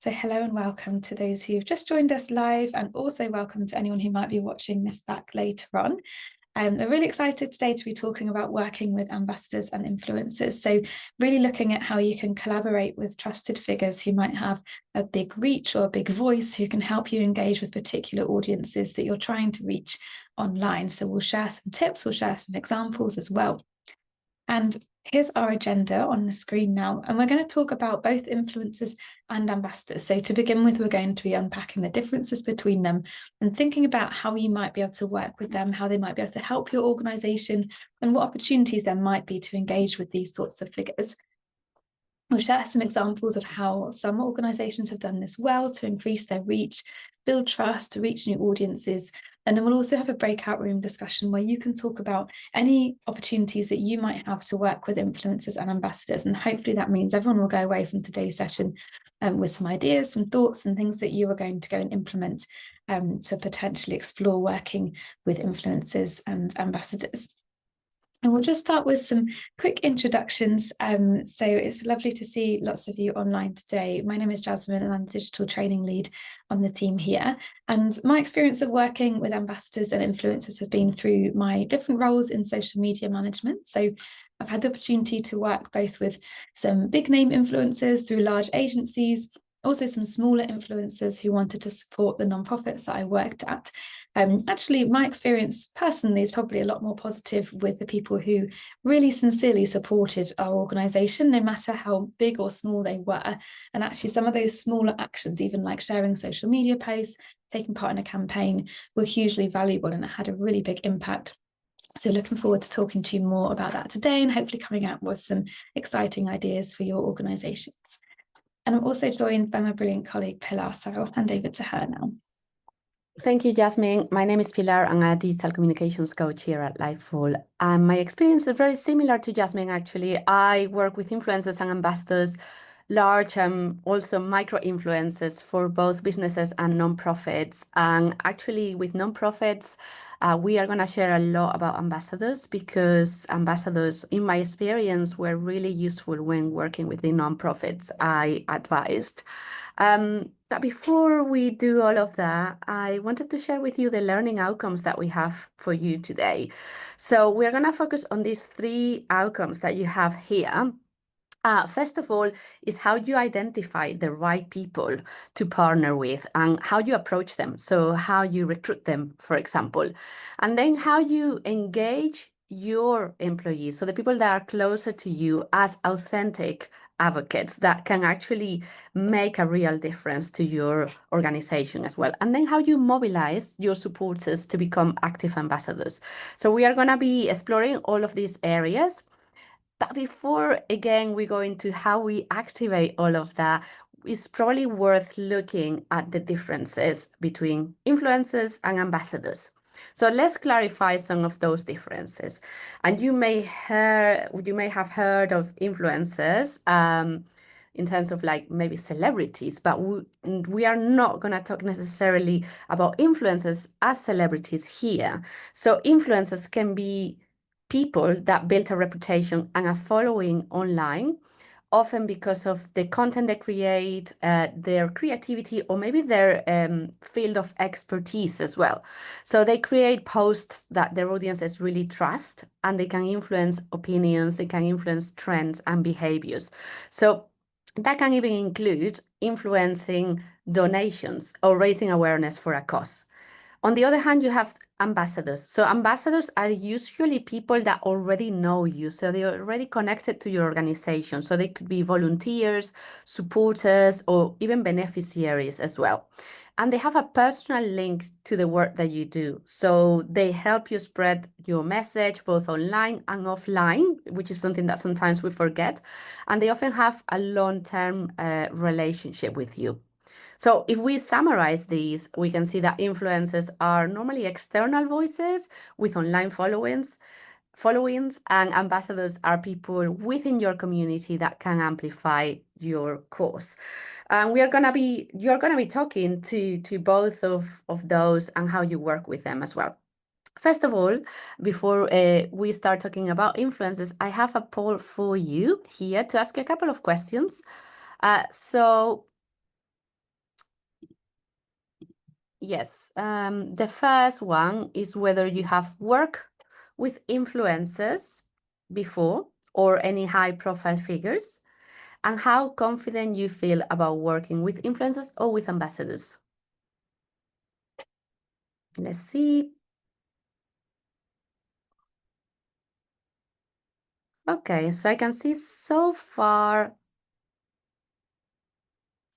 So hello and welcome to those who've just joined us live, and also welcome to anyone who might be watching this back later on. We're really excited today to be talking about working with ambassadors and influencers. So really looking at how you can collaborate with trusted figures who might have a big reach or a big voice, who can help you engage with particular audiences that you're trying to reach online. So we'll share some tips, we'll share some examples as well. And here's our agenda on the screen now. And we're going to talk about both influencers and ambassadors. So to begin with, we're going to be unpacking the differences between them and thinking about how you might be able to work with them, how they might be able to help your organization, and what opportunities there might be to engage with these sorts of figures. We'll share some examples of how some organizations have done this well to increase their reach, build trust, to reach new audiences. And then we'll also have a breakout room discussion where you can talk about any opportunities that you might have to work with influencers and ambassadors. And hopefully that means everyone will go away from today's session with some ideas, some thoughts, and things that you are going to go and implement to potentially explore working with influencers and ambassadors. And we'll just start with some quick introductions. So it's lovely to see lots of you online today. My name is Jasmine and I'm the digital training lead on the team here. And my experience of working with ambassadors and influencers has been through my different roles in social media management. So I've had the opportunity to work both with some big name influencers through large agencies, also some smaller influencers who wanted to support the nonprofits that I worked at. Actually, my experience personally is probably a lot more positive with the people who really sincerely supported our organisation, no matter how big or small they were. And actually, some of those smaller actions, even like sharing social media posts, taking part in a campaign, were hugely valuable and it had a really big impact. So looking forward to talking to you more about that today and hopefully coming out with some exciting ideas for your organisations. And I'm also joined by my brilliant colleague, Pilar, so I'll hand over to her now. Thank you, Jasmine. My name is Pilar. I'm a digital communications coach here at Lifeful. My experience is very similar to Jasmine, actually. I work with influencers and ambassadors, large and also micro influencers for both businesses and nonprofits. And actually with nonprofits, we are going to share a lot about ambassadors because ambassadors, in my experience, were really useful when working with the nonprofits I advised. But before we do all of that, I wanted to share with you the learning outcomes that we have for you today. So we're going to focus on these 3 outcomes that you have here. First of all, is how you identify the right people to partner with and how you approach them. So how you recruit them, for example, and then how you engage your employees. So the people that are closer to you as authentic advocates that can actually make a real difference to your organization as well. And then how you mobilize your supporters to become active ambassadors. So we are going to be exploring all of these areas. But before, again, we go into how we activate all of that, it's probably worth looking at the differences between influencers and ambassadors. So let's clarify some of those differences. And you may have heard of influencers in terms of like maybe celebrities, but we are not going to talk necessarily about influencers as celebrities here. So influencers can be people that built a reputation and a following online, often because of the content they create, their creativity, or maybe their field of expertise as well. So they create posts that their audiences really trust, and they can influence opinions, they can influence trends and behaviors. So that can even include influencing donations or raising awareness for a cause. On the other hand, you have ambassadors. So ambassadors are usually people that already know you. So they're already connected to your organization. So they could be volunteers, supporters, or even beneficiaries as well. And they have a personal link to the work that you do. So they help you spread your message both online and offline, which is something that sometimes we forget. And they often have a long-term relationship with you. So if we summarize these, we can see that influencers are normally external voices with online followings, and ambassadors are people within your community that can amplify your cause. And you're gonna be talking to both of those and how you work with them as well. First of all, before we start talking about influencers, I have a poll for you here to ask you a couple of questions. So Yes. The first one is whether you have worked with influencers before or any high-profile figures, and how confident you feel about working with influencers or with ambassadors. Let's see. Okay, so I can see so far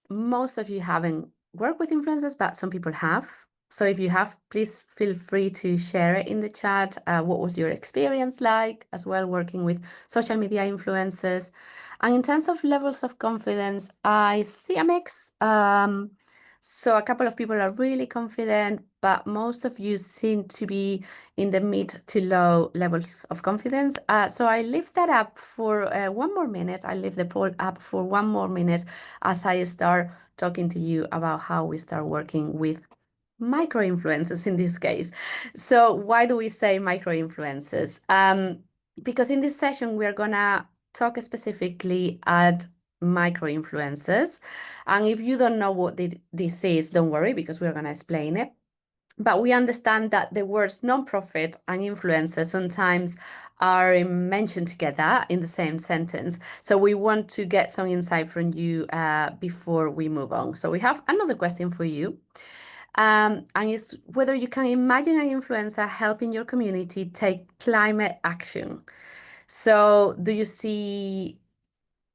most of you haven't worked with influencers, but some people have. So if you have, please feel free to share it in the chat. What was your experience like as well working with social media influencers? And in terms of levels of confidence, I see a mix. So a couple of people are really confident, but most of you seem to be in the mid to low levels of confidence. So I leave that up for one more minute. I leave the poll up for one more minute as I start talking to you about how we start working with micro influencers in this case. So why do we say micro influencers? Because in this session, we're gonna talk specifically at micro influencers. And if you don't know what this is, don't worry, because we're gonna explain it. But we understand that the words nonprofit and influencer sometimes are mentioned together in the same sentence. So we want to get some insight from you before we move on. So we have another question for you. And it's whether you can imagine an influencer helping your community take climate action. So do you see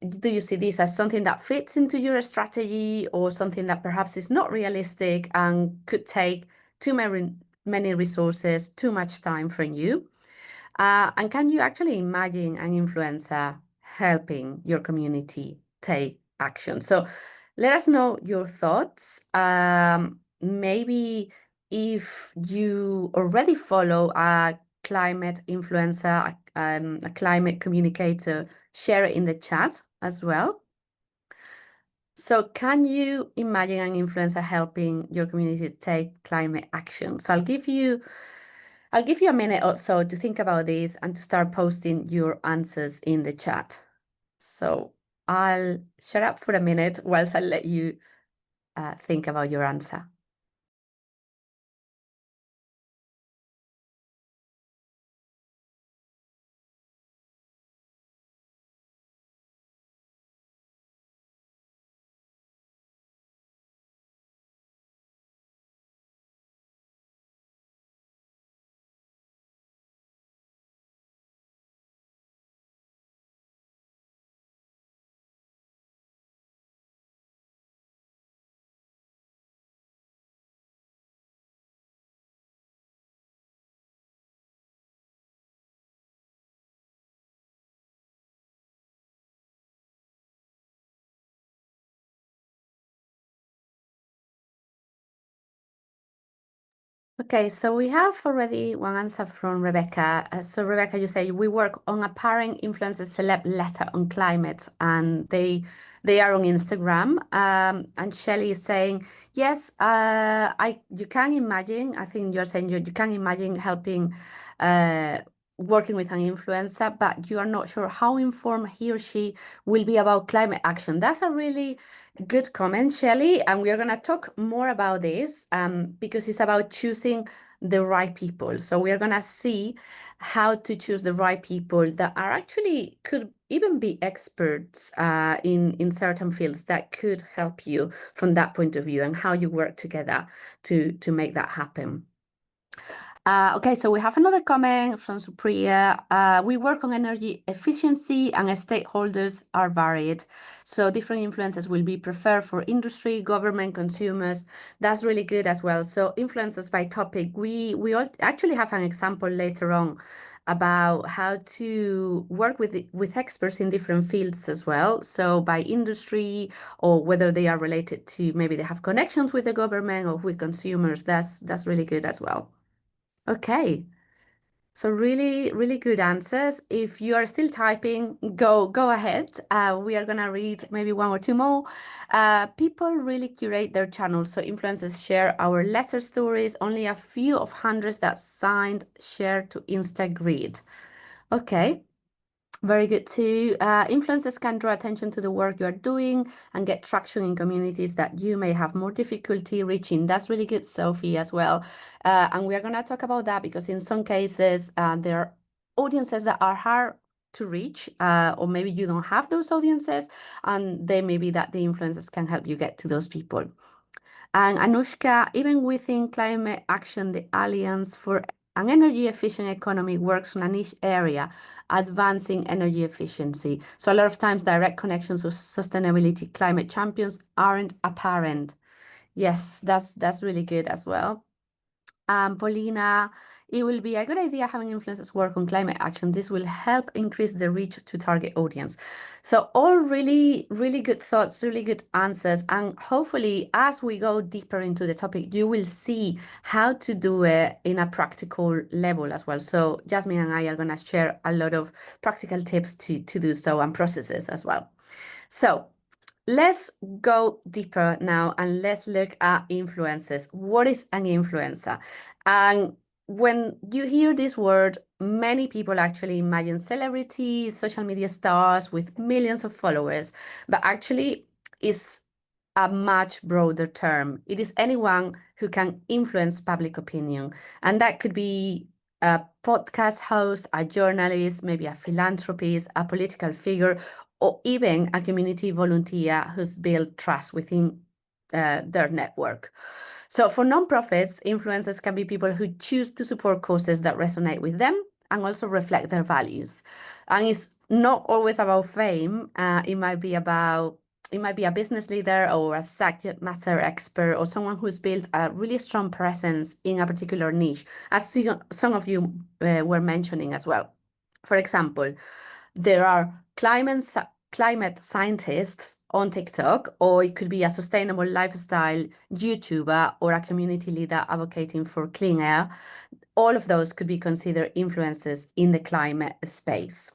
this as something that fits into your strategy or something that perhaps is not realistic and could take too many resources, too much time from you? And can you actually imagine an influencer helping your community take action? So let us know your thoughts. Maybe if you already follow a climate influencer, a climate communicator, share it in the chat as well. So can you imagine an influencer helping your community take climate action? So I'll give you a minute or so to think about this and to start posting your answers in the chat. So I'll shut up for a minute whilst I let you think about your answer. Okay, so we have already one answer from Rebecca. So Rebecca, you say we work on a parent influencer celeb letter on climate, and they are on Instagram. And Shelley is saying, yes, I you can imagine. I think you're saying you can imagine helping, uh, working with an influencer, but you are not sure how informed he or she will be about climate action. That's a really good comment, Shelley, and we are going to talk more about this because it's about choosing the right people. So we are going to see how to choose the right people that are actually could even be experts in certain fields that could help you from that point of view and how you work together to make that happen. Okay, so we have another comment from Supriya. We work on energy efficiency and stakeholders are varied. So different influences will be preferred for industry, government, consumers. That's really good as well. So influences by topic. We all actually have an example later on about how to work with experts in different fields as well. So by industry or whether they are related to maybe they have connections with the government or with consumers. That's really good as well. Okay, so really, really good answers. If you are still typing, go ahead. We are gonna read maybe one or two more. People really curate their channels, so influencers share our letter stories. Only a few of hundreds that signed share to Instagrid. Okay, Very good too. Influencers can draw attention to the work you are doing and get traction in communities that you may have more difficulty reaching. That's really good, Sophie, as well. And we are going to talk about that because in some cases, there are audiences that are hard to reach, or maybe you don't have those audiences, and they may be that the influencers can help you get to those people. And Anushka, even within climate action, the Alliance for an Energy Efficient Economy works on a niche area, advancing energy efficiency. So a lot of times direct connections with sustainability climate champions aren't apparent. Yes, that's really good as well. Paulina, it will be a good idea having influencers work on climate action. This will help increase the reach to target audience. So all really, really good thoughts, really good answers. And hopefully, as we go deeper into the topic, you will see how to do it in a practical level as well. So Jasmine and I are going to share a lot of practical tips to do so and processes as well. So let's go deeper now and let's look at influencers. What is an influencer? And when you hear this word, many people actually imagine celebrities, social media stars with millions of followers, but actually it's a much broader term. It is anyone who can influence public opinion. And that could be a podcast host, a journalist, maybe a philanthropist, a political figure, or even a community volunteer who's built trust within their network. So for nonprofits, influencers can be people who choose to support causes that resonate with them and also reflect their values. And it's not always about fame. It might be a business leader or a subject matter expert or someone who's built a really strong presence in a particular niche, as some of you were mentioning as well. For example, there are climate scientists on TikTok, or it could be a sustainable lifestyle YouTuber or a community leader advocating for clean air. All of those could be considered influencers in the climate space.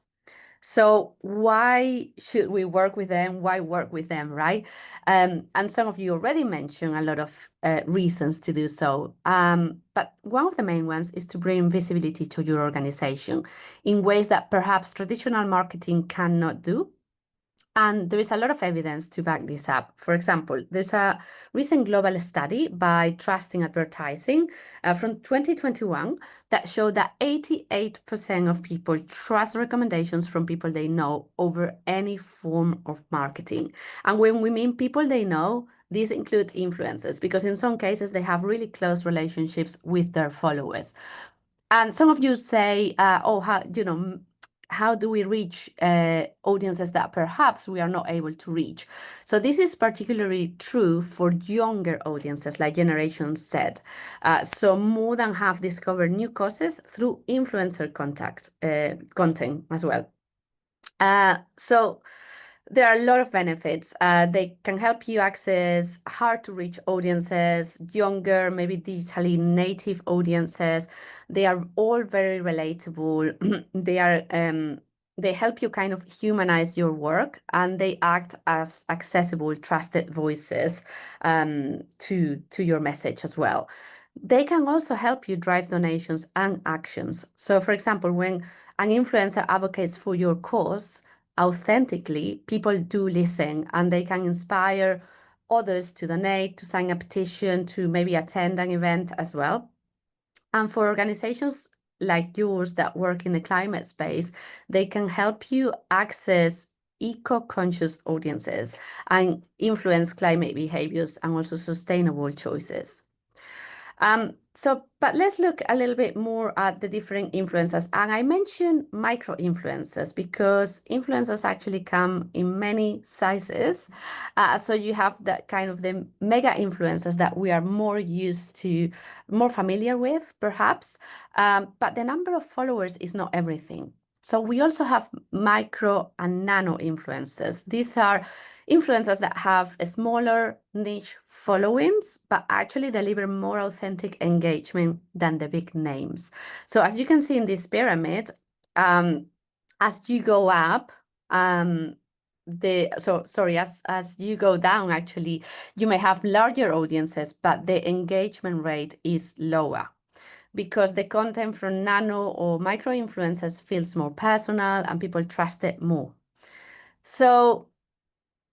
So why should we work with them? Why work with them, right? And some of you already mentioned a lot of reasons to do so. But one of the main ones is to bring visibility to your organization in ways that perhaps traditional marketing cannot do. And there is a lot of evidence to back this up. For example, there's a recent global study by Trusting Advertising from 2021 that showed that 88% of people trust recommendations from people they know over any form of marketing. And when we mean people they know, these include influencers, because in some cases they have really close relationships with their followers. And some of you say, oh, how do we reach audiences that perhaps we are not able to reach? So this is particularly true for younger audiences like Generation Z. So more than half discover new causes through influencer content as well. So there are a lot of benefits. They can help you access hard to reach audiences, younger, maybe digitally native audiences. They are all very relatable. They help you kind of humanize your work, and they act as accessible, trusted voices to your message as well. They can also help you drive donations and actions. So, for example, when an influencer advocates for your cause, authentically, people do listen and they can inspire others to donate, to sign a petition, to maybe attend an event as well. And for organizations like yours that work in the climate space, they can help you access eco-conscious audiences and influence climate behaviors and also sustainable choices. But let's look a little bit more at the different influencers. And I mentioned micro influencers because influencers actually come in many sizes. So you have that kind of the mega influencers that we are more used to, more familiar with, perhaps. But the number of followers is not everything. So we also have micro and nano influencers. These are influencers that have a smaller niche followings, but actually deliver more authentic engagement than the big names. So as you can see in this pyramid, as you go up, as you go down, actually, you may have larger audiences, but the engagement rate is lower. because the content from nano or micro influencers feels more personal and people trust it more. So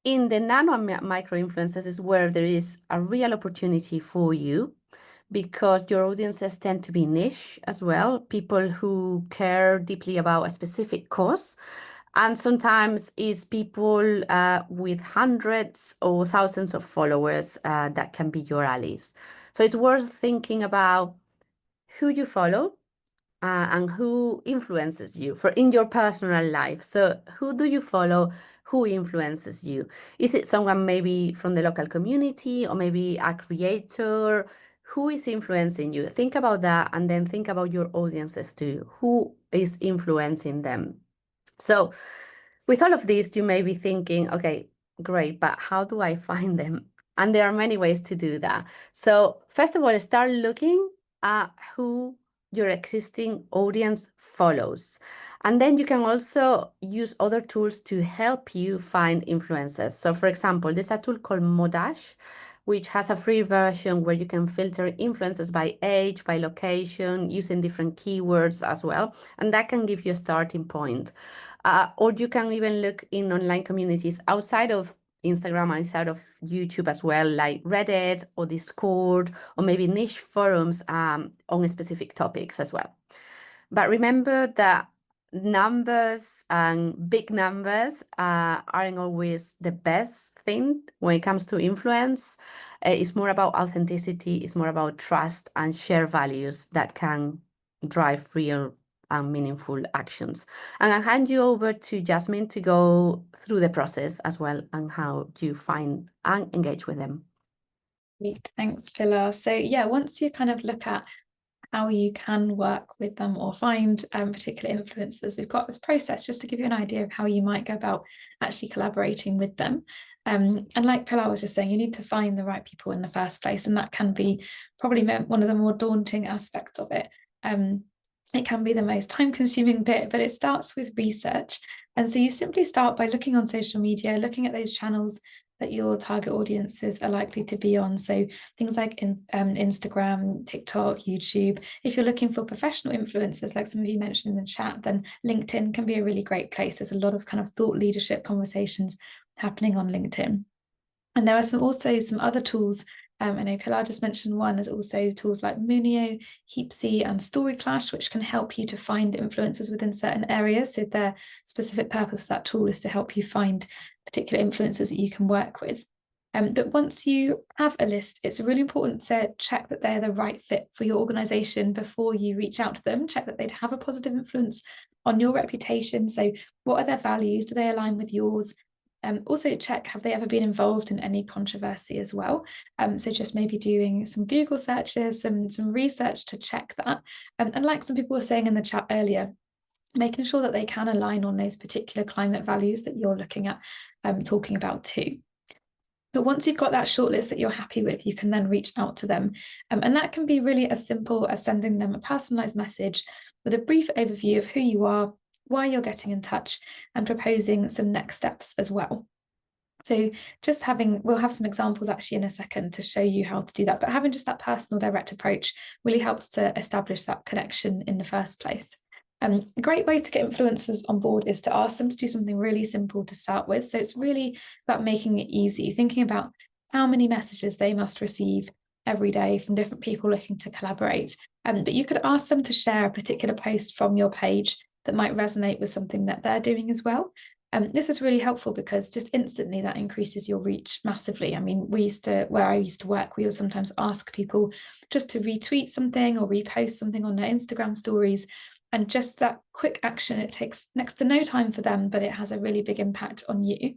in the nano and micro influencers is where there is a real opportunity for you, because your audiences tend to be niche as well, people who care deeply about a specific cause. And sometimes it's people with hundreds or thousands of followers that can be your allies. So it's worth thinking about who you follow and who influences you for in your personal life. So who do you follow? Who influences you? Is it someone maybe from the local community, or maybe a creator? Who is influencing you? Think about that, and then think about your audiences too. Who is influencing them? So with all of this, you may be thinking, okay, great, but how do I find them? And there are many ways to do that. So first of all, start looking at who your existing audience follows. And then you can also use other tools to help you find influencers. So for example, there's a tool called Modash, which has a free version where you can filter influencers by age, by location, using different keywords as well. And that can give you a starting point. Or you can even look in online communities outside of Instagram, outside of YouTube as well, like Reddit or Discord, or maybe niche forums on specific topics as well. But remember that numbers and big numbers aren't always the best thing when it comes to influence. It's more about authenticity, it's more about trust and share values that can drive real and meaningful actions. And I'll hand you over to Jasmine to go through the process as well and how you find and engage with them. Great. Thanks, Pilar. So yeah, once you kind of look at how you can work with them or find particular influencers, we've got this process just to give you an idea of how you might go about actually collaborating with them. And like Pilar was just saying, you need to find the right people in the first place, and that can be probably one of the more daunting aspects of it. It can be the most time-consuming bit, but it starts with research. And so you simply start by looking on social media, looking at those channels that your target audiences are likely to be on. So things like Instagram, TikTok, YouTube. If you're looking for professional influencers, like some of you mentioned in the chat, then LinkedIn can be a really great place. There's a lot of kind of thought leadership conversations happening on LinkedIn. And there are also some other tools. I know Pilar just mentioned one. There's also tools like Munio, Heapsy, and StoryClash, which can help you to find influencers within certain areas. So their specific purpose of that tool is to help you find particular influencers that you can work with. But once you have a list, it's really important to check that they're the right fit for your organization before you reach out to them. Check that they'd have a positive influence on your reputation. So what are their values? Do they align with yours? Also check, have they ever been involved in any controversy as well? So just maybe doing some Google searches, some research to check that. And like some people were saying in the chat earlier, making sure that they can align on those particular climate values that you're looking at talking about too. But once you've got that shortlist that you're happy with, you can then reach out to them. And that can be really as simple as sending them a personalized message with a brief overview of who you are, why you're getting in touch, and proposing some next steps as well. So just we'll have some examples actually in a second to show you how to do that, but having just that personal direct approach really helps to establish that connection in the first place. A great way to get influencers on board is to ask them to do something really simple to start with. So it's really about making it easy, thinking about how many messages they must receive every day from different people looking to collaborate. But you could ask them to share a particular post from your page that might resonate with something that they're doing as well. This is really helpful because just instantly that increases your reach massively. I mean, where I used to work, we would sometimes ask people just to retweet something or repost something on their Instagram stories. And just that quick action, it takes next to no time for them, but it has a really big impact on you.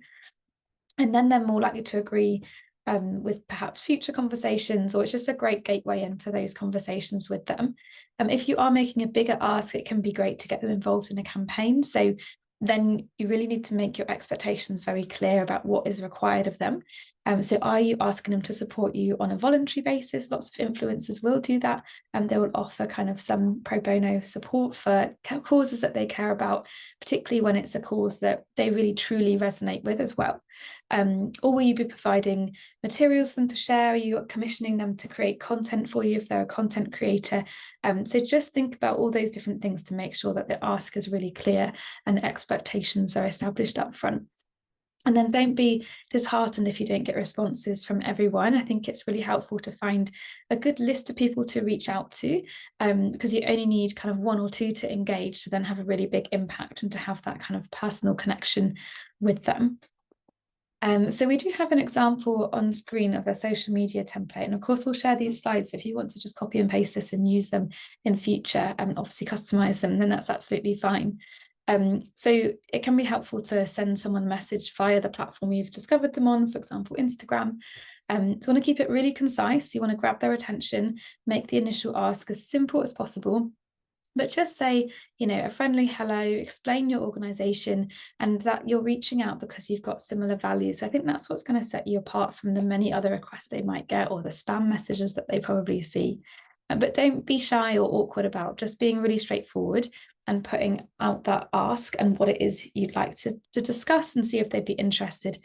And then they're more likely to agree with perhaps future conversations, or it's just a great gateway into those conversations with them. If you are making a bigger ask, it can be great to get them involved in a campaign. So then you really need to make your expectations very clear about what is required of them. So are you asking them to support you on a voluntary basis? Lots of influencers will do that, and they will offer kind of some pro bono support for causes that they care about, particularly when it's a cause that they really truly resonate with as well. Or will you be providing materials for them to share? Are you commissioning them to create content for you if they're a content creator? So just think about all those different things to make sure that the ask is really clear and expectations are established up front. And then don't be disheartened if you don't get responses from everyone. I think it's really helpful to find a good list of people to reach out to, because you only need kind of one or two to engage to then have a really big impact and to have that kind of personal connection with them. So we do have an example on screen of a social media template. And of course, we'll share these slides. If you want to just copy and paste this and use them in future and obviously customize them, then that's absolutely fine. So it can be helpful to send someone a message via the platform you've discovered them on, for example, Instagram. So you want to keep it really concise. You want to grab their attention, make the initial ask as simple as possible, but just say, a friendly hello, explain your organization and that you're reaching out because you've got similar values. I think that's what's going to set you apart from the many other requests they might get or the spam messages that they probably see. But don't be shy or awkward about just being really straightforward and putting out that ask and what it is you'd like to discuss and see if they'd be interested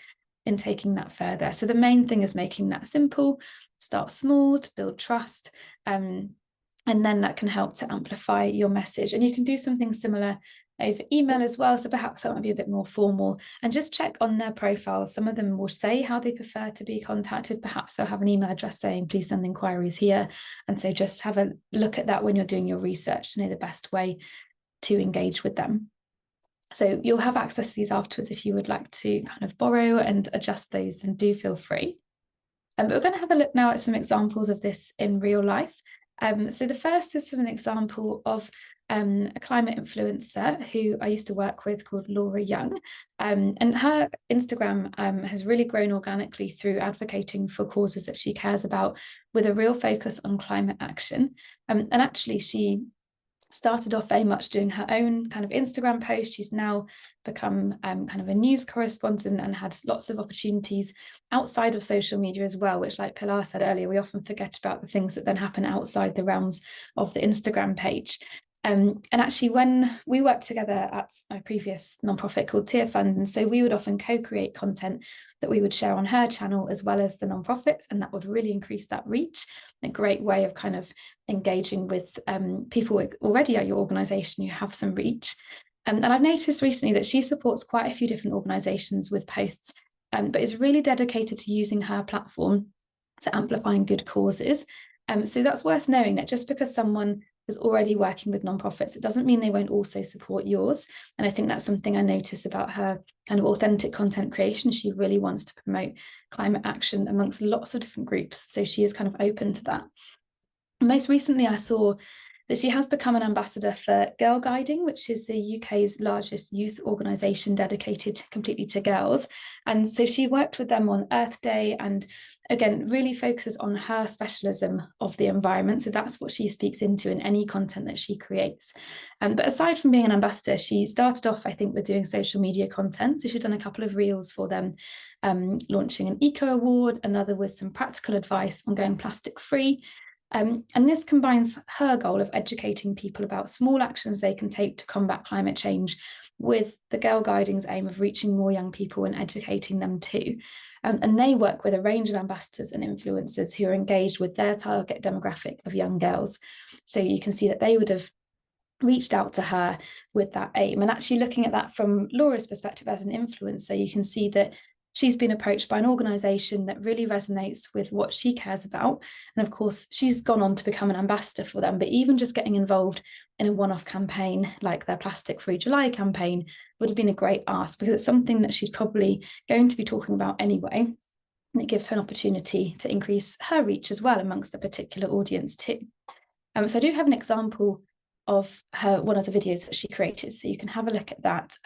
in taking that further. So the main thing is making that simple, start small to build trust, and then that can help to amplify your message. And you can do something similar over email as well. So perhaps that might be a bit more formal, and just check on their profiles. Some of them will say how they prefer to be contacted. Perhaps they'll have an email address saying, please send inquiries here. And so just have a look at that when you're doing your research to know the best way to engage with them. So you'll have access to these afterwards if you would like to kind of borrow and adjust those, then do feel free. But we're going to have a look now at some examples of this in real life. So the first is an example of a climate influencer who I used to work with called Laura Young. And her Instagram has really grown organically through advocating for causes that she cares about with a real focus on climate action. And actually she started off very much doing her own kind of Instagram posts. She's now become kind of a news correspondent and had lots of opportunities outside of social media as well, which, like Pilar said earlier, we often forget about the things that then happen outside the realms of the Instagram page. And actually, when we worked together at my previous nonprofit called Tier Fund, and so we would often co-create content that we would share on her channel as well as the nonprofits, and that would really increase that reach. A great way of kind of engaging with people already at your organisation who have some reach. And I've noticed recently that she supports quite a few different organisations with posts, but is really dedicated to using her platform to amplifying good causes. So that's worth knowing, that just because someone is already working with nonprofits, it doesn't mean they won't also support yours. And I think that's something I notice about her kind of authentic content creation. She really wants to promote climate action amongst lots of different groups. So she is kind of open to that. Most recently, I saw that she has become an ambassador for Girl Guiding, which is the UK's largest youth organisation dedicated completely to girls. And so she worked with them on Earth Day and, again, really focuses on her specialism of the environment. So that's what she speaks into in any content that she creates. But aside from being an ambassador, she started off, I think, with doing social media content. So she's done a couple of reels for them, launching an eco award, another with some practical advice on going plastic free. And this combines her goal of educating people about small actions they can take to combat climate change with the Girl Guiding's aim of reaching more young people and educating them too. And they work with a range of ambassadors and influencers who are engaged with their target demographic of young girls. So you can see that they would have reached out to her with that aim. And actually looking at that from Laura's perspective as an influencer, you can see that she's been approached by an organisation that really resonates with what she cares about. And of course, she's gone on to become an ambassador for them. But even just getting involved in a one-off campaign like their Plastic Free July campaign would have been a great ask, because it's something that she's probably going to be talking about anyway. And it gives her an opportunity to increase her reach as well amongst a particular audience too. So I do have an example of one of the videos that she created, so you can have a look at that.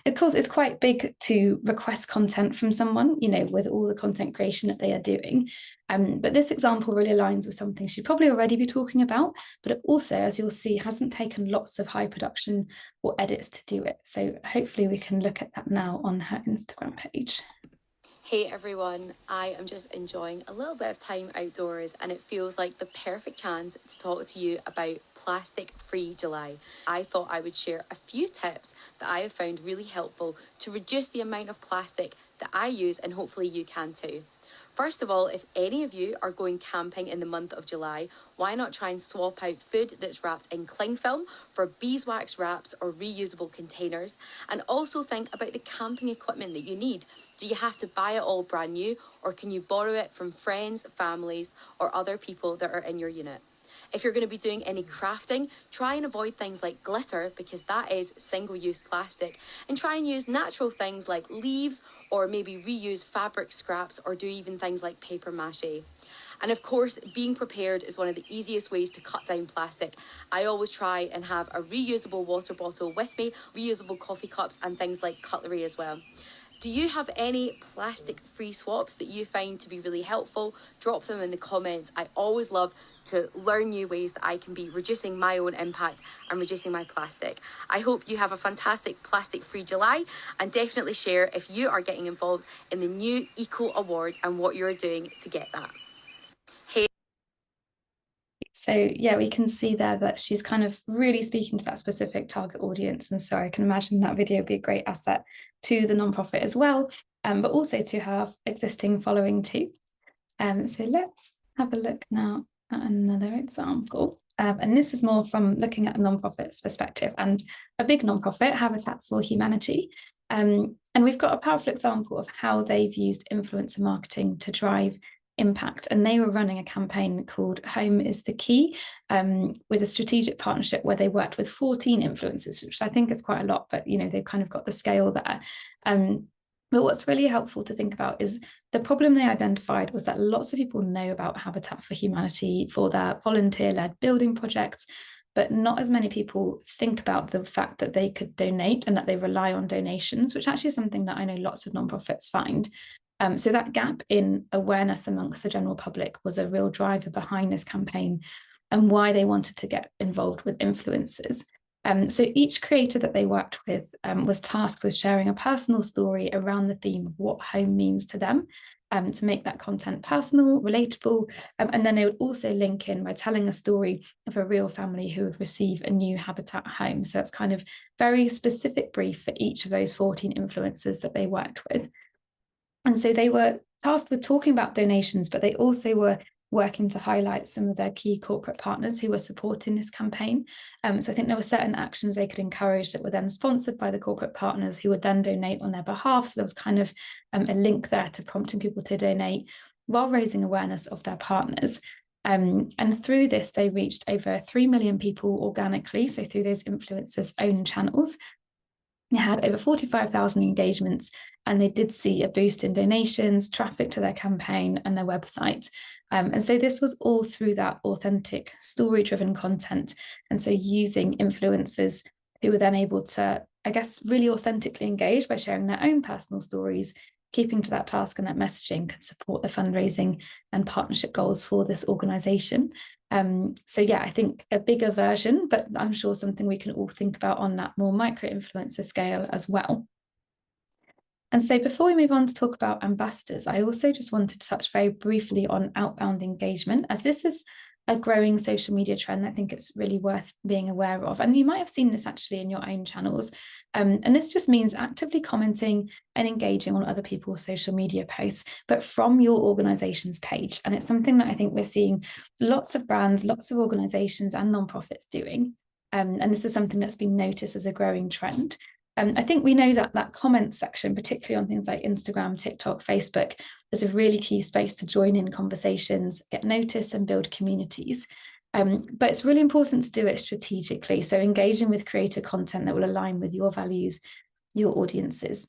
Of course, it's quite big to request content from someone, with all the content creation that they are doing. But this example really aligns with something she'd probably already be talking about, but it also, as you'll see, hasn't taken lots of high production or edits to do it. So hopefully we can look at that now on her Instagram page. Hey everyone, I am just enjoying a little bit of time outdoors and it feels like the perfect chance to talk to you about Plastic Free July. I thought I would share a few tips that I have found really helpful to reduce the amount of plastic that I use, and hopefully you can too. First of all, if any of you are going camping in the month of July, why not try and swap out food that's wrapped in cling film for beeswax wraps or reusable containers? And also think about the camping equipment that you need. Do you have to buy it all brand new, or can you borrow it from friends, families, or other people that are in your unit? If you're going to be doing any crafting, try and avoid things like glitter because that is single-use plastic, and try and use natural things like leaves, or maybe reuse fabric scraps, or do even things like paper mache. And of course, being prepared is one of the easiest ways to cut down plastic. I always try and have a reusable water bottle with me, reusable coffee cups, and things like cutlery as well. Do you have any plastic-free swaps that you find to be really helpful? Drop them in the comments. I always love to learn new ways that I can be reducing my own impact and reducing my plastic. I hope you have a fantastic plastic-free July, and definitely share if you are getting involved in the new Eco Awards and what you're doing to get that. Hey. So yeah, we can see there that she's kind of really speaking to that specific target audience. And so I can imagine that video would be a great asset to the nonprofit as well, but also to her existing following too. So let's have a look now at another example. And this is more from looking at a nonprofit's perspective, and a big nonprofit, Habitat for Humanity. And we've got a powerful example of how they've used influencer marketing to drive impact. And they were running a campaign called Home is the Key, with a strategic partnership where they worked with 14 influencers, which I think is quite a lot, but they've kind of got the scale there. But what's really helpful to think about is the problem they identified was that lots of people know about Habitat for Humanity for their volunteer-led building projects, but not as many people think about the fact that they could donate and that they rely on donations, which actually is something that I know lots of nonprofits find. So that gap in awareness amongst the general public was a real driver behind this campaign and why they wanted to get involved with influencers. So each creator that they worked with was tasked with sharing a personal story around the theme of what home means to them, to make that content personal, relatable, and then they would also link in by telling a story of a real family who would receive a new Habitat home. So it's kind of very specific brief for each of those 14 influencers that they worked with. And so they were tasked with talking about donations, but they also were working to highlight some of their key corporate partners who were supporting this campaign. So I think there were certain actions they could encourage that were then sponsored by the corporate partners who would then donate on their behalf. So there was kind of a link there to prompting people to donate while raising awareness of their partners. And through this, they reached over 3 million people organically, so through those influencers' own channels. They had over 45,000 engagements, and they did see a boost in donations, traffic to their campaign and their website. And so this was all through that authentic, story-driven content. And so using influencers who were then able to, I guess, really authentically engage by sharing their own personal stories, keeping to that task and that messaging can support the fundraising and partnership goals for this organisation. So yeah, I think a bigger version, but I'm sure something we can all think about on that more micro-influencer scale as well. And so before we move on to talk about ambassadors, I also just wanted to touch very briefly on outbound engagement, as this is a growing social media trend I think it's really worth being aware of. And you might have seen this actually in your own channels. And this just means actively commenting and engaging on other people's social media posts, but from your organization's page. And it's something that I think we're seeing lots of brands, lots of organizations and nonprofits doing. And this is something that's been noticed as a growing trend. I think we know that that comment section, particularly on things like Instagram, TikTok, Facebook, is a really key space to join in conversations, get noticed and build communities. But it's really important to do it strategically. So engaging with creator content that will align with your values, your audiences.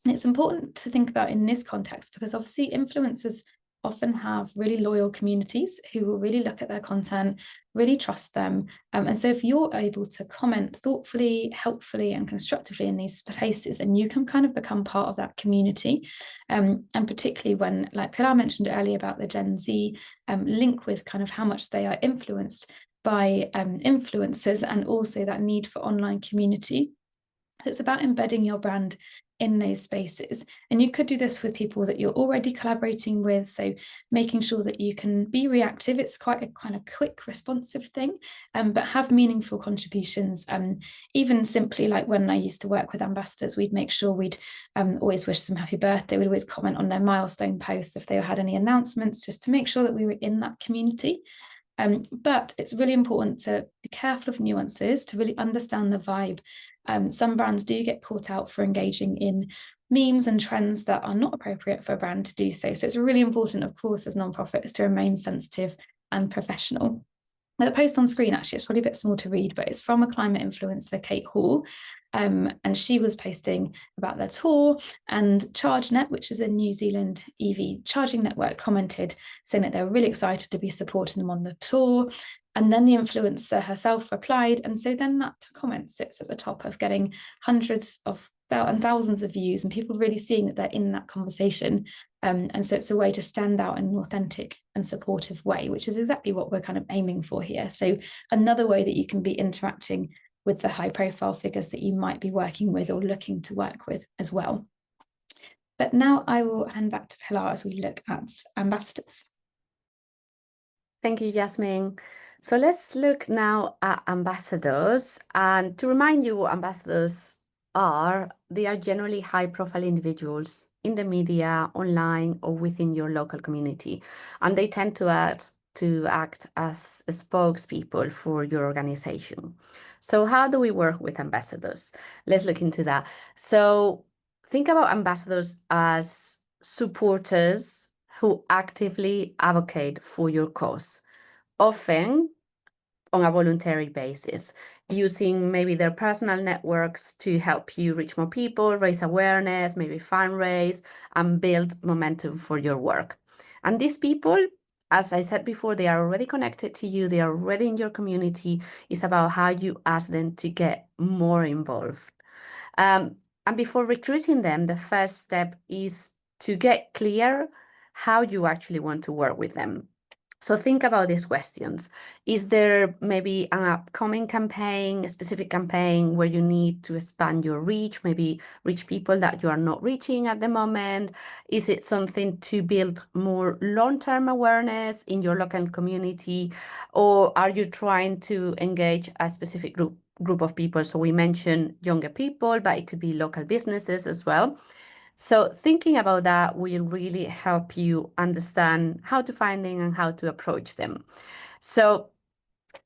And it's important to think about in this context because obviously influencers often have really loyal communities who will really look at their content, really trust them. And so if you're able to comment thoughtfully, helpfully, and constructively in these places, then you can kind of become part of that community. And particularly when, like Pilar mentioned earlier about the Gen Z link with kind of how much they are influenced by influencers and also that need for online community. So it's about embedding your brand in those spaces. And you could do this with people that you're already collaborating with. So making sure that you can be reactive. It's quite a kind of quick, responsive thing, but have meaningful contributions. Even simply like when I used to work with ambassadors, we'd make sure we'd always wish them happy birthday. We'd always comment on their milestone posts if they had any announcements, just to make sure that we were in that community. But it's really important to be careful of nuances, to really understand the vibe. Some brands do get caught out for engaging in memes and trends that are not appropriate for a brand to do so. So it's really important, of course, as nonprofits to remain sensitive and professional. The post on screen, actually, it's probably a bit small to read, but it's from a climate influencer, Kate Hall. And she was posting about their tour, and ChargeNet, which is a New Zealand EV charging network, commented saying that they were really excited to be supporting them on the tour. And then the influencer herself replied. And so then that comment sits at the top of getting hundreds of and thousands of views, and people really seeing that they're in that conversation. And so it's a way to stand out in an authentic and supportive way, which is exactly what we're kind of aiming for here. So another way that you can be interacting with the high profile figures that you might be working with or looking to work with as well. But now I will hand back to Pilar as we look at ambassadors. Thank you, Jasmine. So let's look now at ambassadors. And to remind you what ambassadors are, they are generally high-profile individuals in the media, online, or within your local community. And they tend to act as spokespeople for your organization. So how do we work with ambassadors? Let's look into that. So think about ambassadors as supporters who actively advocate for your cause, often on a voluntary basis, using maybe their personal networks to help you reach more people, raise awareness, maybe fundraise, and build momentum for your work. And these people, as I said before, they are already connected to you, they are already in your community. It's about how you ask them to get more involved. And before recruiting them, the first step is to get clear how you actually want to work with them. So think about these questions. Is there maybe an upcoming campaign, a specific campaign where you need to expand your reach, maybe reach people that you are not reaching at the moment? Is it something to build more long-term awareness in your local community? Or are you trying to engage a specific group of people? So we mentioned younger people, but it could be local businesses as well. So thinking about that will really help you understand how to find them and how to approach them. So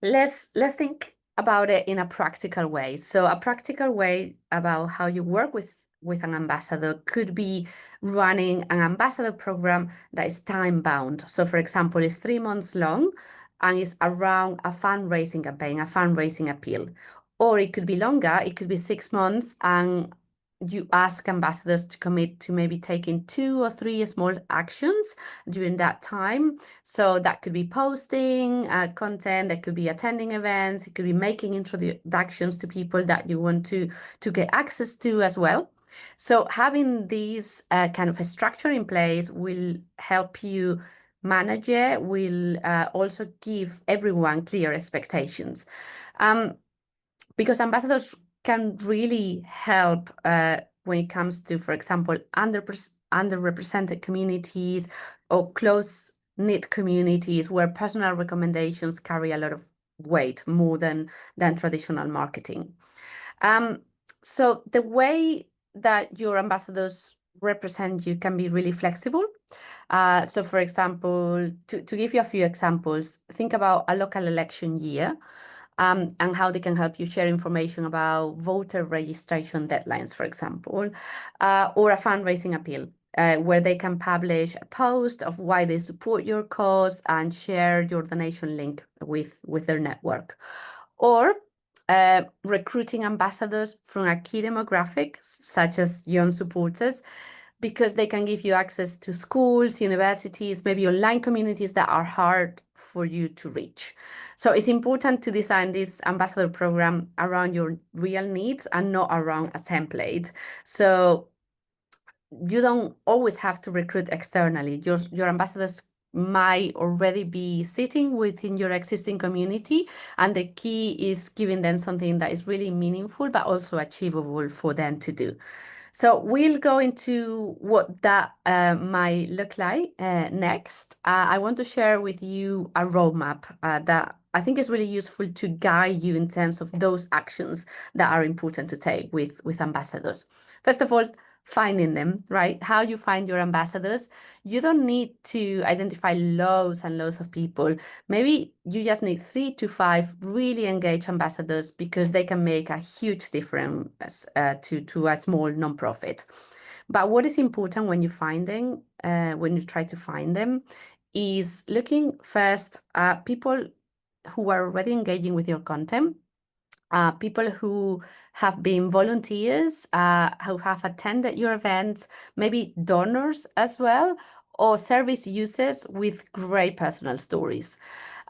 let's think about it in a practical way. So a practical way about how you work with an ambassador could be running an ambassador program that is time bound. So for example, it's 3 months long and it's around a fundraising campaign, a fundraising appeal. Or it could be longer, it could be 6 months, and you ask ambassadors to commit to maybe taking 2 or 3 small actions during that time. So that could be posting content, that could be attending events, it could be making introductions to people that you want to get access to as well. So having these kind of a structure in place will help you manage it, will also give everyone clear expectations. Because ambassadors can really help when it comes to, for example, underrepresented communities or close-knit communities where personal recommendations carry a lot of weight, more than traditional marketing. So the way that your ambassadors represent you can be really flexible. So for example, to give you a few examples, think about a local election year. And how they can help you share information about voter registration deadlines, for example, or a fundraising appeal where they can publish a post of why they support your cause and share your donation link with their network. Or recruiting ambassadors from a key demographic, such as young supporters, because they can give you access to schools, universities, maybe online communities that are hard for you to reach. So it's important to design this ambassador program around your real needs and not around a template. So you don't always have to recruit externally. Your ambassadors might already be sitting within your existing community, and the key is giving them something that is really meaningful but also achievable for them to do. So we'll go into what that might look like next. I want to share with you a roadmap that I think is really useful to guide you in terms of those actions that are important to take with ambassadors. First of all, finding them, right? How you find your ambassadors. You don't need to identify loads and loads of people. Maybe you just need 3 to 5 really engaged ambassadors, because they can make a huge difference to a small nonprofit. But what is important when you find them, when you try to find them, is looking first at people who are already engaging with your content, people who have been volunteers, who have attended your events, maybe donors as well, or service users with great personal stories.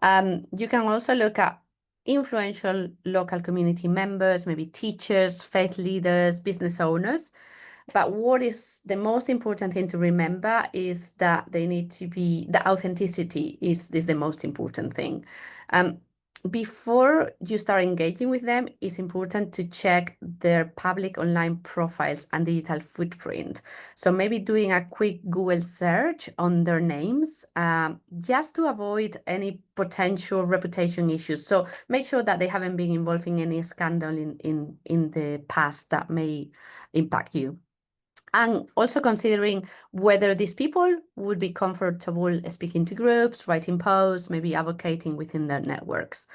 You can also look at influential local community members, maybe teachers, faith leaders, business owners. But what is the most important thing to remember is that they need to be, the authenticity is the most important thing. Before you start engaging with them, it's important to check their public online profiles and digital footprint. So maybe doing a quick Google search on their names, just to avoid any potential reputation issues. So make sure that they haven't been involved in any scandal in the past that may impact you. And also considering whether these people would be comfortable speaking to groups, writing posts, maybe advocating within their networks.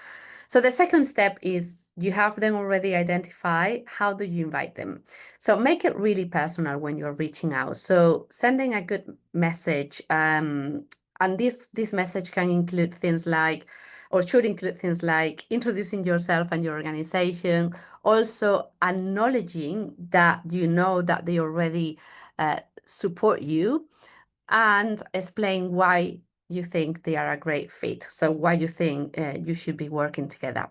So the second step is you have them already identified. How do you invite them? So make it really personal when you're reaching out. So sending a good message, and this message can include things like, or should include things like introducing yourself and your organization, also acknowledging that you know that they already support you, and explain why you think they are a great fit. So why you think you should be working together.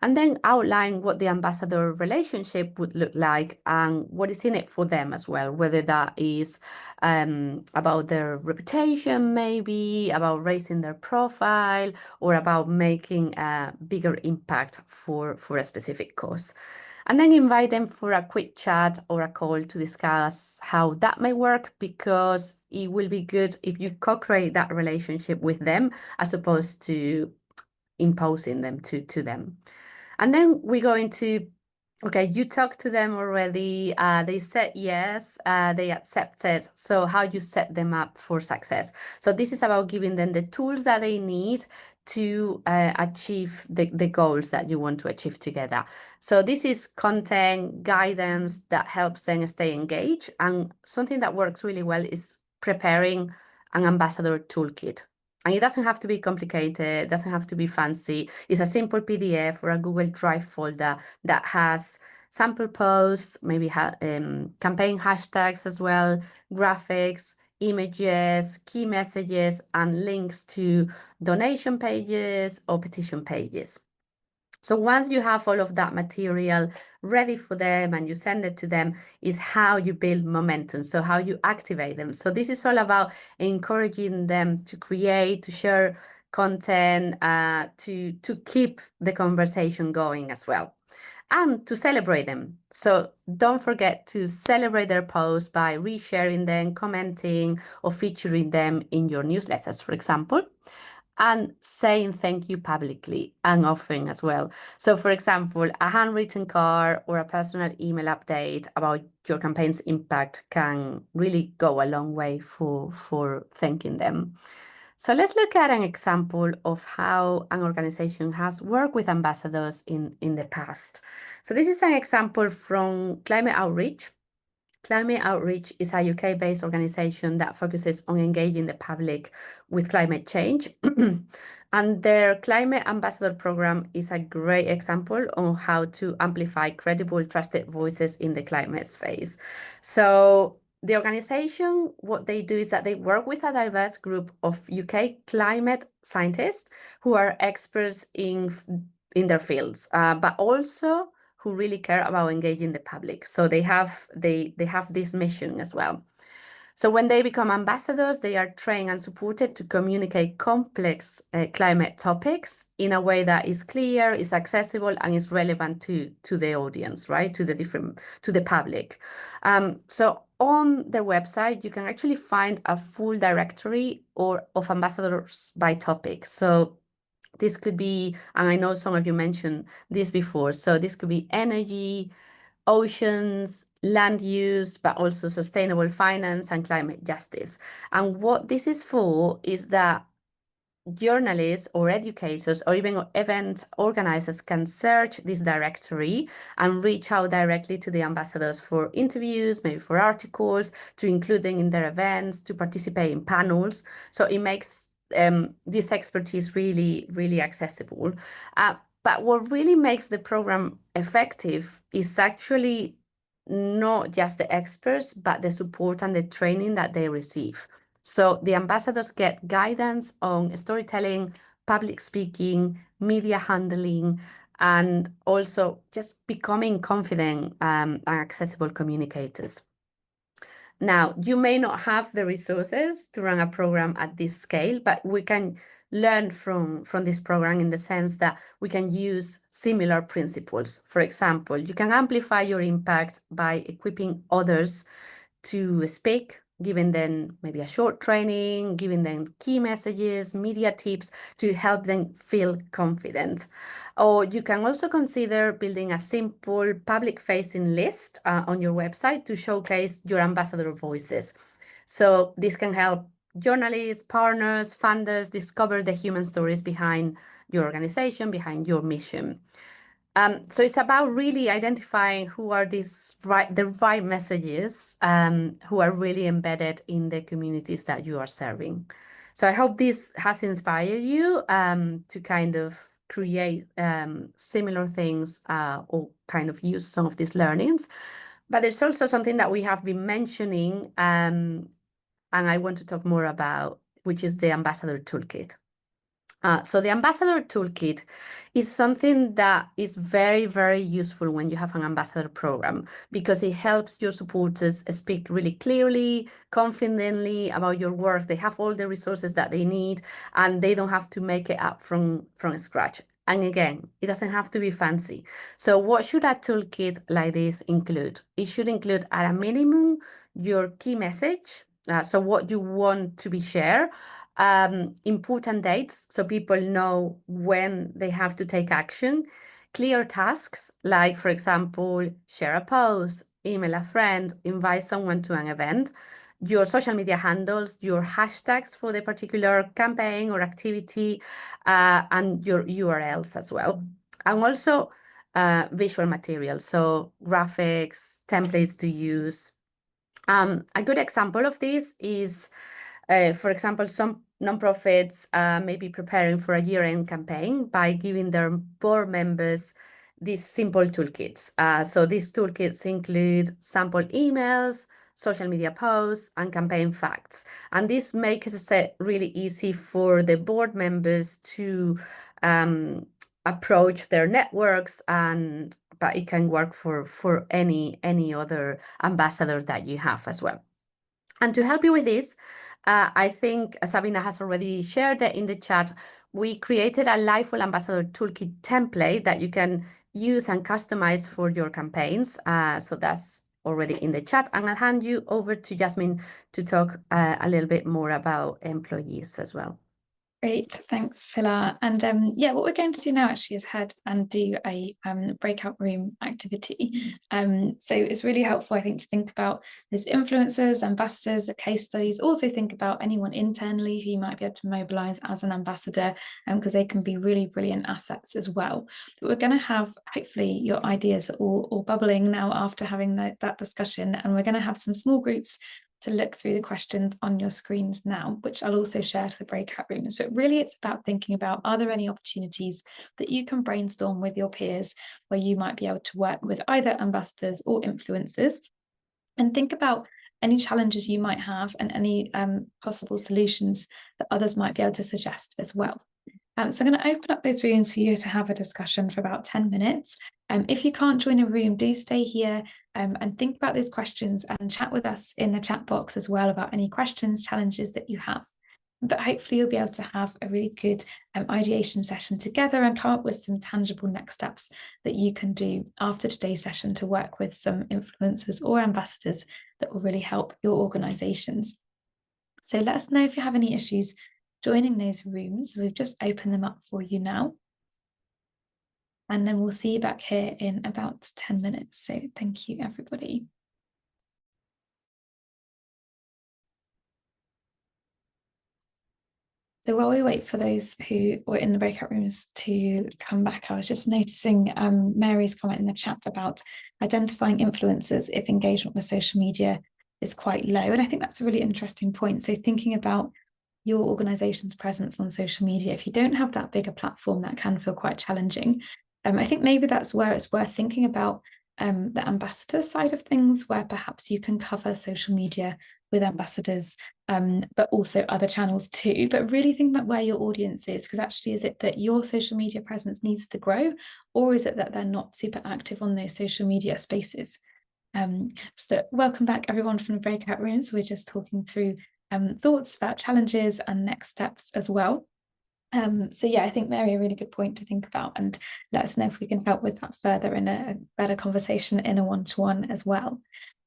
And then outline what the ambassador relationship would look like and what is in it for them as well, whether that is about their reputation, maybe about raising their profile, or about making a bigger impact for a specific cause. And then invite them for a quick chat or a call to discuss how that may work, because it will be good if you co-create that relationship with them as opposed to imposing them to them. And then we go into, okay, you talked to them already, they said yes, they accepted. So how you set them up for success. So this is about giving them the tools that they need to achieve the goals that you want to achieve together. So this is content, guidance that helps them stay engaged. And something that works really well is preparing an ambassador toolkit. And it doesn't have to be complicated, it doesn't have to be fancy. It's a simple PDF or a Google Drive folder that has sample posts, maybe campaign hashtags as well, graphics, images, key messages, and links to donation pages or petition pages. So once you have all of that material ready for them and you send it to them, is how you build momentum, so how you activate them. So this is all about encouraging them to create, to share content, to keep the conversation going as well, and to celebrate them. So don't forget to celebrate their posts by resharing them, commenting, or featuring them in your newsletters, for example, and saying thank you publicly and often as well. So for example, a handwritten card or a personal email update about your campaign's impact can really go a long way for thanking them. So let's look at an example of how an organization has worked with ambassadors in the past. So this is an example from Climate Outreach. Climate Outreach is a UK-based organization that focuses on engaging the public with climate change. And their Climate Ambassador program is a great example on how to amplify credible, trusted voices in the climate space. So the organization, what they do is that they work with a diverse group of UK climate scientists who are experts in their fields, but also who really care about engaging the public. So they have this mission as well. So when they become ambassadors, they are trained and supported to communicate complex climate topics in a way that is clear, is accessible, and is relevant to the audience, right? To the public. So on their website, you can actually find a full directory of ambassadors by topic. So this could be, and I know some of you mentioned this before, so this could be energy, oceans, land use, but also sustainable finance and climate justice. And what this is for is that journalists or educators or even event organizers can search this directory and reach out directly to the ambassadors for interviews, maybe for articles, to include them in their events, to participate in panels. So it makes this expertise really, really accessible. But what really makes the program effective is actually not just the experts, but the support and the training that they receive. So the ambassadors get guidance on storytelling, public speaking, media handling, and also just becoming confident and accessible communicators. Now, you may not have the resources to run a program at this scale, but we can learn from this program in the sense that we can use similar principles. For example, you can amplify your impact by equipping others to speak, giving them maybe a short training, giving them key messages, media tips to help them feel confident. Or you can also consider building a simple public-facing list on your website to showcase your ambassador voices. So this can help journalists, partners, funders discover the human stories behind your organization, behind your mission. So it's about really identifying who are the right messages who are really embedded in the communities that you are serving. So I hope this has inspired you to kind of create similar things or kind of use some of these learnings. But there's also something that we have been mentioning and I want to talk more about, which is the Ambassador Toolkit. So the Ambassador Toolkit is something that is very, very useful when you have an ambassador program because it helps your supporters speak really clearly, confidently about your work. They have all the resources that they need and they don't have to make it up from scratch. And again, it doesn't have to be fancy. So what should a toolkit like this include? It should include at a minimum your key message, so what you want to be shared, important dates so people know when they have to take action, clear tasks like, for example, share a post, email a friend, invite someone to an event, your social media handles, your hashtags for the particular campaign or activity, and your URLs as well. And also visual materials, so graphics, templates to use. A good example of this is, for example, some nonprofits may be preparing for a year-end campaign by giving their board members these simple toolkits. So these toolkits include sample emails, social media posts, and campaign facts. And this makes it really easy for the board members to approach their networks, but it can work for any other ambassador that you have as well. And to help you with this, I think Sabina has already shared it in the chat. We created a Liveful Ambassador Toolkit template that you can use and customize for your campaigns. So that's already in the chat. And I'll hand you over to Jasmine to talk a little bit more about employees as well. Great, thanks, Pilar. And yeah, what we're going to do now actually is head and do a breakout room activity. So it's really helpful, I think, to think about these influencers, ambassadors, the case studies. Also think about anyone internally who you might be able to mobilize as an ambassador, because they can be really brilliant assets as well. But we're going to have, hopefully, your ideas all bubbling now after having that discussion, and we're going to have some small groups to look through the questions on your screens now, which I'll also share to the breakout rooms. But really it's about thinking about, are there any opportunities that you can brainstorm with your peers where you might be able to work with either ambassadors or influencers, and think about any challenges you might have and any possible solutions that others might be able to suggest as well. So I'm going to open up those rooms for you to have a discussion for about 10 minutes. If you can't join a room, do stay here and think about those questions and chat with us in the chat box as well about any questions, challenges that you have. But hopefully you'll be able to have a really good ideation session together and come up with some tangible next steps that you can do after today's session to work with some influencers or ambassadors that will really help your organizations. So let us know if you have any issues joining those rooms. We've just opened them up for you now. And then we'll see you back here in about 10 minutes. So thank you, everybody. So while we wait for those who were in the breakout rooms to come back, I was just noticing Mary's comment in the chat about identifying influencers if engagement with social media is quite low. And I think that's a really interesting point. So thinking about your organization's presence on social media, if you don't have that bigger platform, that can feel quite challenging. I think maybe that's where it's worth thinking about the ambassador side of things, where perhaps you can cover social media with ambassadors, but also other channels too. But really think about where your audience is, because actually, is it that your social media presence needs to grow, or is it that they're not super active on those social media spaces? So welcome back everyone from the breakout rooms. We're just talking through thoughts about challenges and next steps as well. So yeah, I think Mary, a really good point to think about, and let us know if we can help with that further in a better conversation in a one-to-one as well.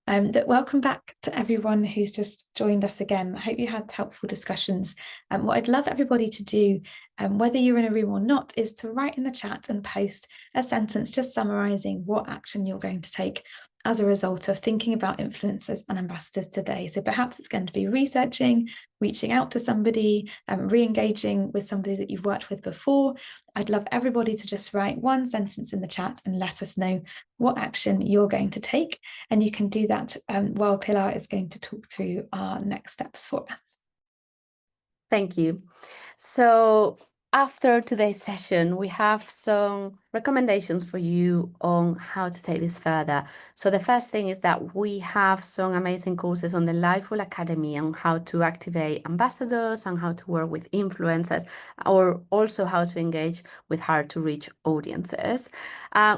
But welcome back to everyone who's just joined us again. I hope you had helpful discussions. What I'd love everybody to do, whether you're in a room or not, is to write in the chat and post a sentence just summarising what action you're going to take as a result of thinking about influencers and ambassadors today. So perhaps it's going to be researching, reaching out to somebody, re-engaging with somebody that you've worked with before. I'd love everybody to just write one sentence in the chat and let us know what action you're going to take. And you can do that while Pilar is going to talk through our next steps for us. Thank you. So after today's session, we have some recommendations for you on how to take this further. So the first thing is that we have some amazing courses on the Liveful Academy on how to activate ambassadors and how to work with influencers, or also how to engage with hard to reach audiences.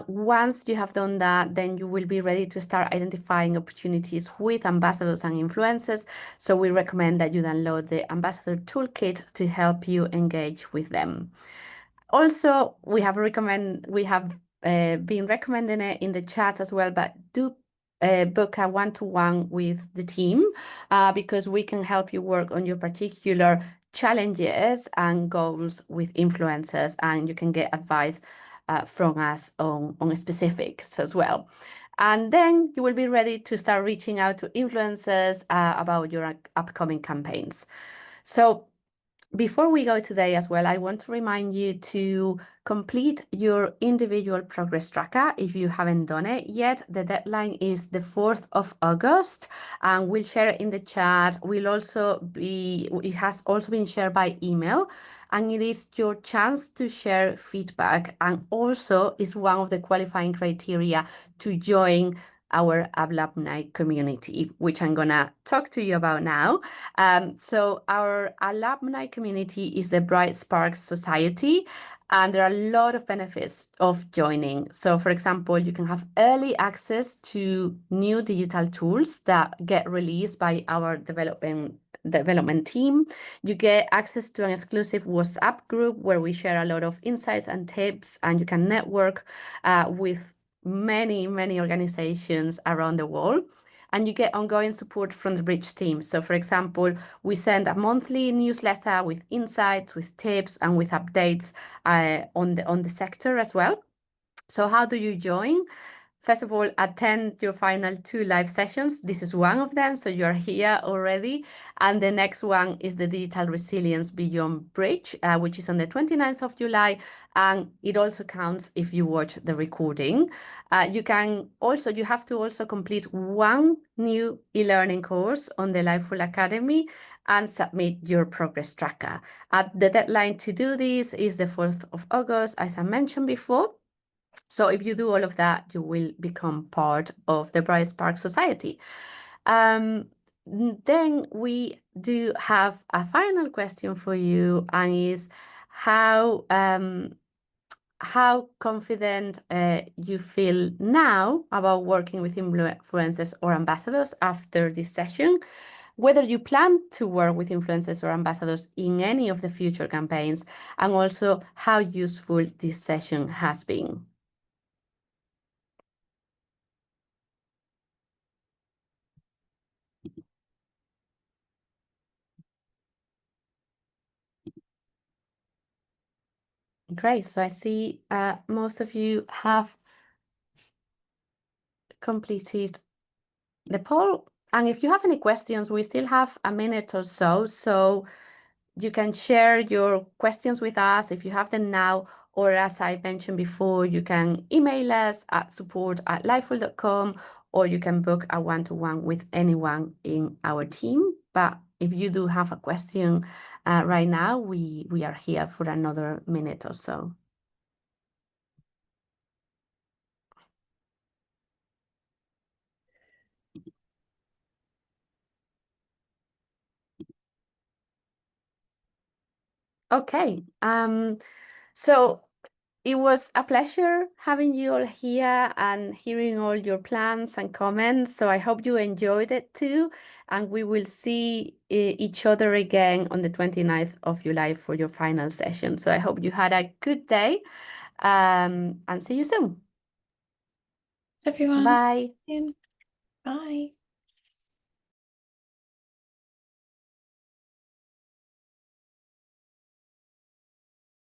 Once you have done that, then you will be ready to start identifying opportunities with ambassadors and influencers. So we recommend that you download the Ambassador Toolkit to help you engage with them. Also, we have been recommending it in the chat as well, but do book a one-to-one with the team because we can help you work on your particular challenges and goals with influencers, and you can get advice from us on specifics as well. And then you will be ready to start reaching out to influencers about your upcoming campaigns. So before we go today as well, I want to remind you to complete your individual progress tracker if you haven't done it yet. The deadline is the 4th of August, and we'll share it in the chat. It has also been shared by email, and it is your chance to share feedback, and also is one of the qualifying criteria to join our alumni community, which I'm gonna talk to you about now. So our alumni community is the Bright Sparks Society, and there are a lot of benefits of joining. So for example, you can have early access to new digital tools that get released by our development team. You get access to an exclusive WhatsApp group where we share a lot of insights and tips, and you can network with many organizations around the world, and you get ongoing support from the Bridge team. So for example, we send a monthly newsletter with insights, with tips, and with updates on the sector as well. So how do you join? First of all, attend your final 2 live sessions. This is one of them, so you're here already. And the next one is the Digital Resilience Beyond Bridge, which is on the 29th of July. And it also counts if you watch the recording. You have to also complete one new e-learning course on the Liveful Academy and submit your progress tracker. The deadline to do this is the 4th of August, as I mentioned before. So if you do all of that, you will become part of the Bright Spark Society. Then we do have a final question for you, and is, how confident you feel now about working with influencers or ambassadors after this session, whether you plan to work with influencers or ambassadors in any of the future campaigns, and also how useful this session has been. Great, so I see most of you have completed the poll. And if you have any questions, we still have a minute or so you can share your questions with us if you have them now, or as I mentioned before, you can email us at support@lifeful.com, or you can book a one-to-one with anyone in our team. But if you do have a question right now, we are here for another minute or so. Okay, so it was a pleasure having you all here and hearing all your plans and comments. So I hope you enjoyed it too. And we will see each other again on the 29th of July for your final session. So I hope you had a good day and see you soon. Thanks, everyone. Bye. Bye.